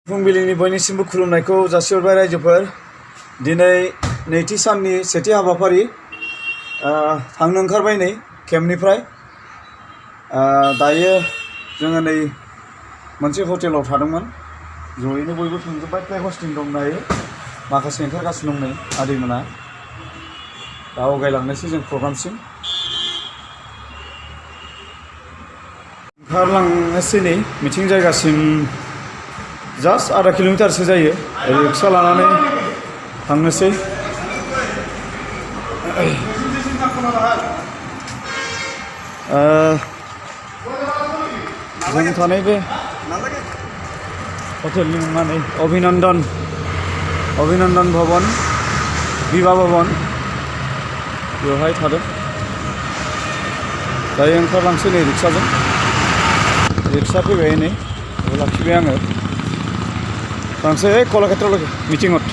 फुंबिलिनि बयनिसिमबो खुलुमनायखौ जासिहरबाय रायजोफोर। दिनै नैथि साननि सेथि हाबाफारि थांनो ओंखारबाय नै केम्पनिफ्राय। दायो जोङो नै मोनसे हटेलाव थादोंमोन, जयैनो बयबो थांजोब्बाय। फ्लाइट हस्टिं दं दायो, माखासे ओंखारगासिनो दं नै आदैमोना। दा आवगायलांनोसै जों प्रग्रामसिम। ओंखारलांनोसै नै मिटिं जायगासिम। जास्ट आधा किल'मिटारसो जायो, रिक्सा लानानै थांनोसै। जों थानाय बे हटेलनि मुङा नै अभिनन्दन भवन, बिभा भवन, बेवहाय थादों। दायो ओंखारलांसै नै रिक्साजों। रिक्सा फैबाय नै, लाखिबाय आङो। थांसै कलाक्षेत्र'লৈके मिटिंआव।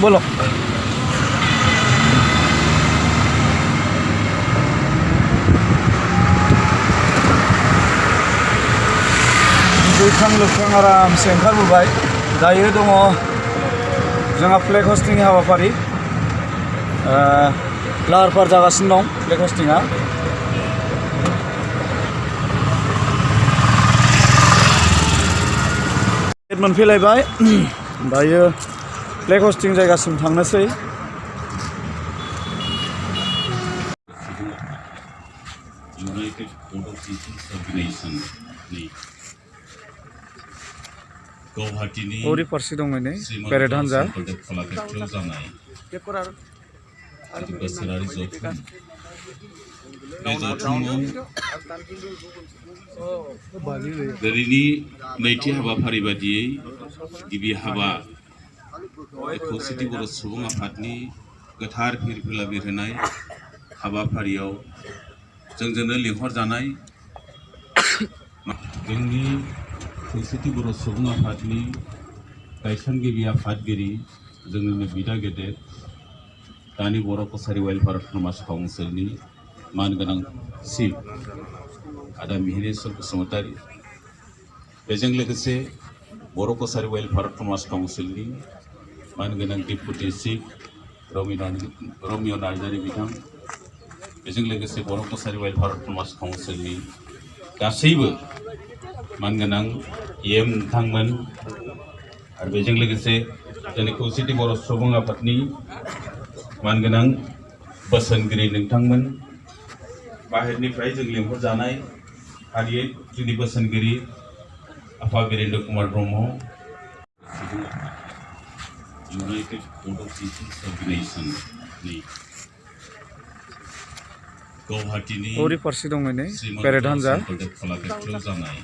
बोलो दुगैखां लोबखां आरामसे ओंखारबोबाय। दायो दङ जोंहा फ्लेग हस्टिंनि हाबाफारि। लाहार फाहार जागासिनो दं फ्लेग हस्टिंआ। मोनफैलायबाय। दायो फ्लेग हस्टिं जायगासिम थांनोसै। ओरै फारसे दङ नै पेरेड हान्जा। दिनैनि नैथि हाबाफारि बादियै गिबि हाबा खौसेथि बर' सुबुं आफादनि गोथार फिरफिला बिरहोनाय हाबाफारियाव जोंजोंनो लिंहरजानाय जोंनि खौसेथि बर' सुबुं आफादनि गायसनगिरि आफादगिरि, जोंनिनो बिदा गेदेर दानि बर' कसारि वेलफेयार समाज काउन्सिलनि मानगोनां चिफ आदा मिहिरेश्वर बसुमतारी, बेजों लोगोसे बर' कसारि वेलफेयार समाज काउन्सिलनि मानगोनां डेपुटि चिफ रमिय नार्जारि बिथां, बेजों लोगोसे बर' कसारि वेलफेयार समाज काउन्सिलनि गासैबो मानगोनां एम नोंथांमोन, आरो बेजों लोगोसे जोंनि खौसेथि बर' सुबुं आफादनि मानगोनां बोसोनगिरि नोंथांमोन, बाहेरनिफ्राय जों लिंहरजानाय फारियै जोंनि बोसोनगिरि आफा वीरेन्द्र कुमार ब्रह्म, इउनाइटेड बड' टिचार्स अर्गेनाइजेशननि गुवाहाटीनि ओरै फारसे दङ नै पेरेड हान्जा। कलाक्षेत्र'आव जानाय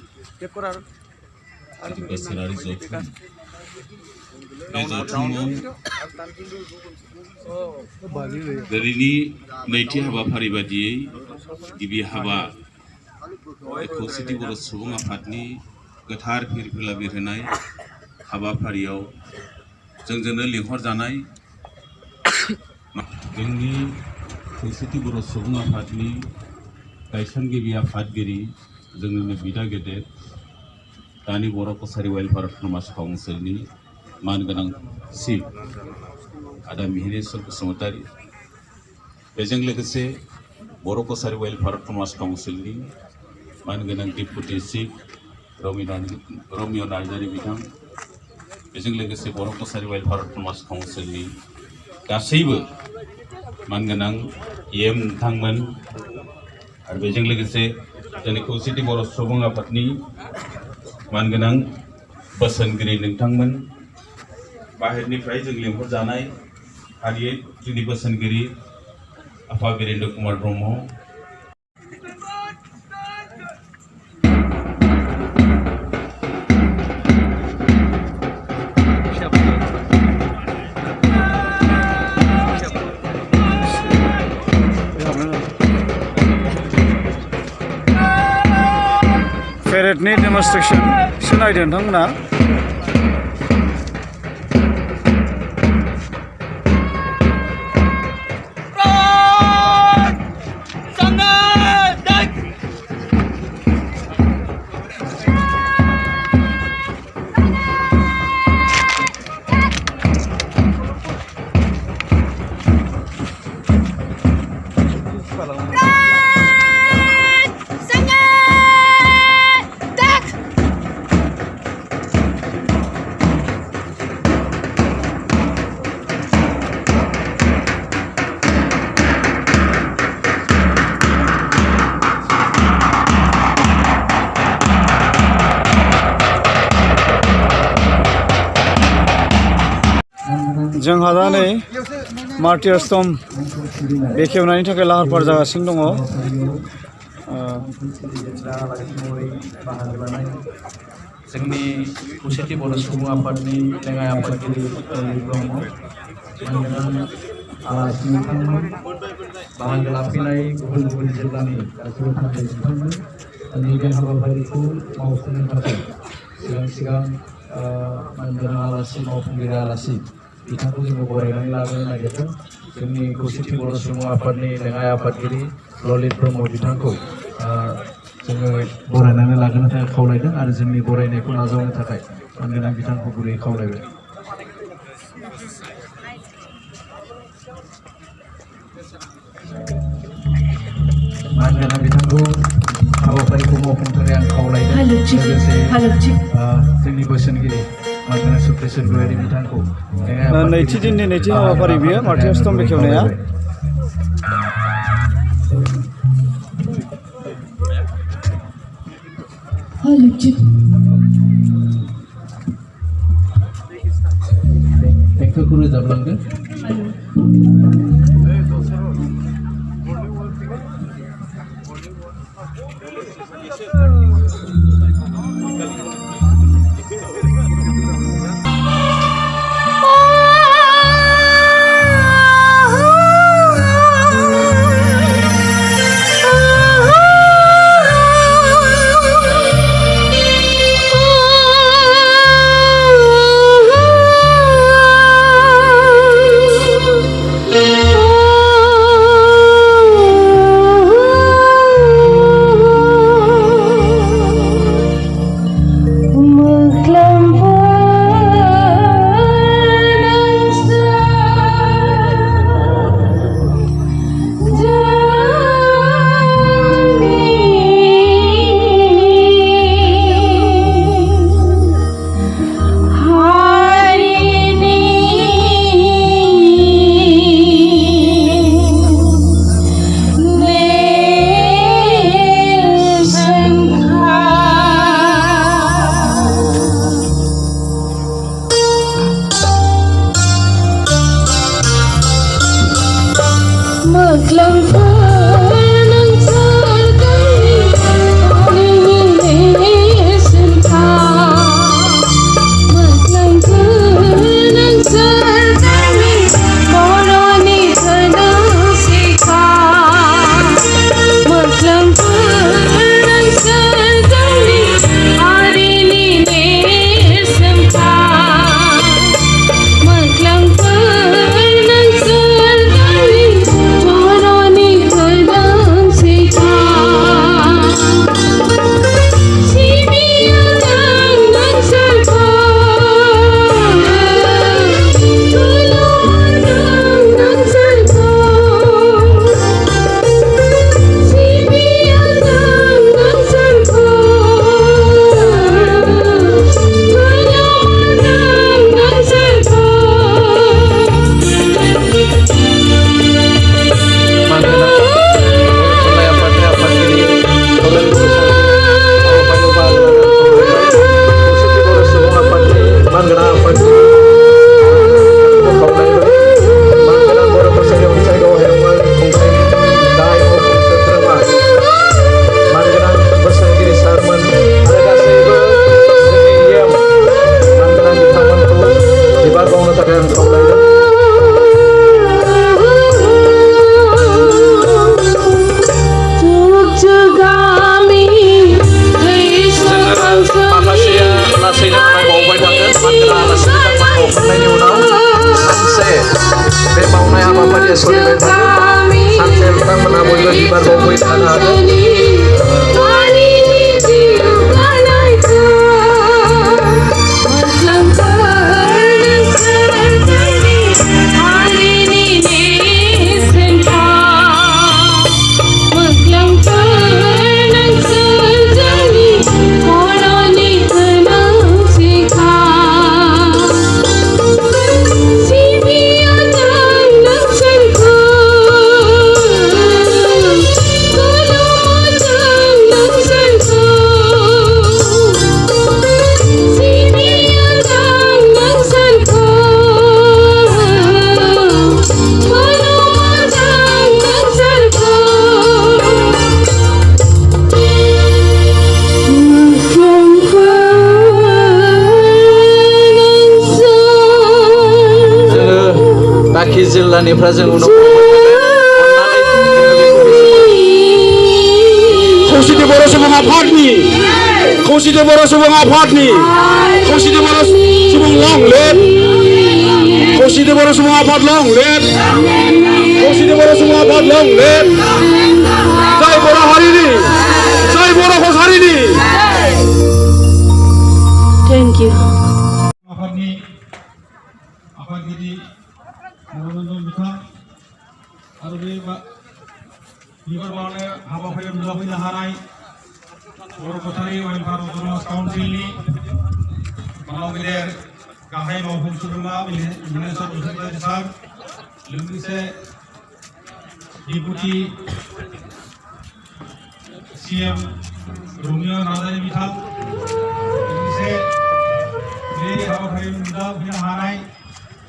बोसोरारि जथुम, बे जथुमाव दिनैनि नैथि हाबाफारि बादियै गिबि हाबा खौसेथि बर' सुबुं आफादनि गोथार फिरफिला बिरहोनाय हाबाफारियाव जोंजोंनो लिंहरजानाय जोंनि खौसेथि बर' सुबुं आफादनि गायसनगिरि आफादगिरि, जोंनिनो बिदा गेदेर दानि बर' कसारि वेलफेयार समाज काउन्सिलनि मानगोनां चिफ आदा मिहिरेश्वर बसुमतारी, बेजों लोगोसे बर' कसारि वेलफेयार समाज काउन्सिलनि मानगोनां डेपुटि चिफ रमिय नार्जारि बिथां, बेजों लोगोसे बर' कसारि वेलफेयार समाज काउन्सिलनि गासैबो मानगोनां एम नोंथांमोन, आरो बेजों लोगोसे जोंनि खौसेथि बर' सुबुं आफादनि मानगोनां बोसोनगिरि नोंथांमोन, बाहेरनिफ्राय जों लिंहरजानाय फारियै जोंनि बोसोनगिरि आफा वीरेन्द्र कुमार ब्रह्म, पेरेडनि डेमनस्ट्रेसन नायदो नोंथांमोना। जोंहा दा नै मार्टियार्स बेखेवनायनि थाखाय लाहार फाहार जागासिनो दङ। जोंनि खौसेथि बर' सुबुं आफादनि लेङाइ आफादगिरि ब्रह्म आलासि बिथांमोन बाहागो लाफैनाय गुबुन गुबुन जिल्लानि गासैबो थान्दै बिथांमोन नैबे हाबाफारिखौ मावफुंनो थाखाय सिगां मानगोनां आलासि मावफुंगिरि आलासि बिथांखौ जोङो बरायनानै लाबोनो नागिरदों। जोंनि खौसेथि बर' सुबुं आफादनि लेङाइ आफादगिरि ललित ब्रह्म बिथांखौ जोङो बरायनानै लागोनो थाखाय खावलायदों आरो जोंनि बरायनायखौ नाजावनो थाखाय मानगोनां बिथांखौ गुरैयै खावलायबाय। मानगोनां बिथांखौ हाबाफारिखौ मावफुंनो थाखाय आं खावलायदों। लोगोसे जोंनि बोसोनगिरि मानगोनां सुप्रेसर गयारि बिथांखौ नैथि दिननि नैथि हाबाफारि बियो मार्टियार्स बेखेवनाया। देंखोखौ रोजाबलांदों। जिल्लानिफ्राय जों उनाव अननानै खौसेथि बर' सुबुं आफादनि खौसेथि बर' सुबुं आफादनि खौसेथि बर' सुबुं लंलेट खौसेथि बर' सुबुं आफाद लंलेट खौसेथि बर' सुबुं आफाद लंलेट जय बर' हारिनि जय बर' कसारिनि Thank you. आफादनि आफादगिरि मनरन्जन बिथां आरो बे बिबार बावनाय हाबाफारियाव नुजाफैनो हानाय बर' कसारि वेलफेयार अट'नमास काउन्सिलनि मानाव गेदेर गाहाय मावफुं सोद्रोमा मिनेश्वर बसुमतारी सार लोगोसे डिपुटि CM रमिया नार्जारि बिथां लोगोसे बे हाबाफारियाव नुजाफैनो हानाय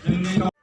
जोंनि